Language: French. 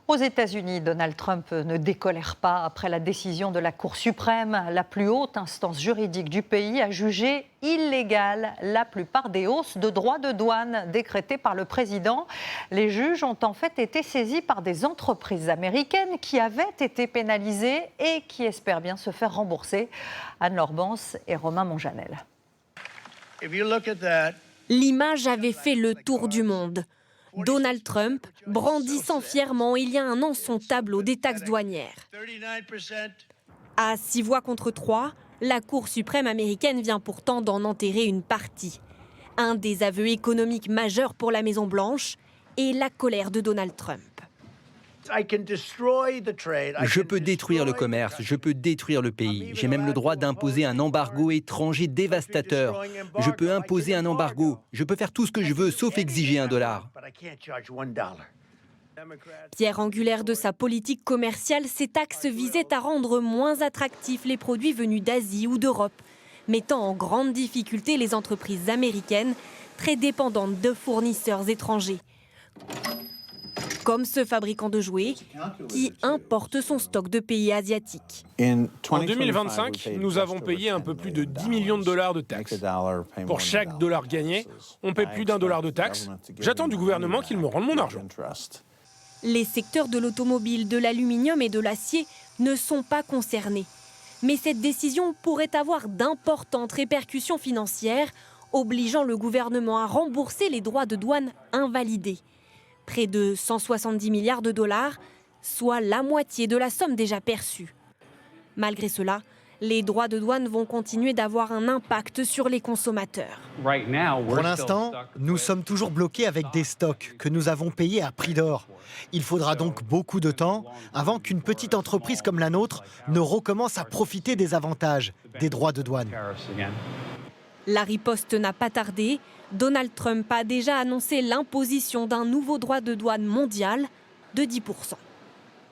Aux États-Unis, Donald Trump ne décolère pas après la décision de la Cour suprême. La plus haute instance juridique du pays a jugé illégale la plupart des hausses de droits de douane décrétées par le président. Les juges ont en fait été saisis par des entreprises américaines qui avaient été pénalisées et qui espèrent bien se faire rembourser. Anne-Laure Bance et Romain Monjanel. L'image avait fait le tour du monde. Donald Trump brandissant fièrement il y a un an son tableau des taxes douanières. À 6 voix contre 3, la Cour suprême américaine vient pourtant d'en enterrer une partie. Un des aveux économiques majeurs pour la Maison-Blanche et la colère de Donald Trump. Je peux détruire le commerce, je peux détruire le pays. J'ai même le droit d'imposer un embargo étranger dévastateur. Je peux imposer un embargo. Je peux faire tout ce que je veux, sauf exiger $1. Pierre angulaire de sa politique commerciale, ces taxes visaient à rendre moins attractifs les produits venus d'Asie ou d'Europe, mettant en grande difficulté les entreprises américaines, très dépendantes de fournisseurs étrangers. Comme ce fabricant de jouets qui importe son stock de pays asiatiques. En 2025, nous avons payé un peu plus de 10 millions de dollars de taxes. Pour chaque dollar gagné, on paie plus d'1 $ de taxes. J'attends du gouvernement qu'il me rende mon argent. Les secteurs de l'automobile, de l'aluminium et de l'acier ne sont pas concernés. Mais cette décision pourrait avoir d'importantes répercussions financières, obligeant le gouvernement à rembourser les droits de douane invalidés. Près de 170 milliards de dollars, soit la moitié de la somme déjà perçue. Malgré cela, les droits de douane vont continuer d'avoir un impact sur les consommateurs. Pour l'instant, nous sommes toujours bloqués avec des stocks que nous avons payés à prix d'or. Il faudra donc beaucoup de temps avant qu'une petite entreprise comme la nôtre ne recommence à profiter des avantages des droits de douane. La riposte n'a pas tardé. Donald Trump a déjà annoncé l'imposition d'un nouveau droit de douane mondial de 10%.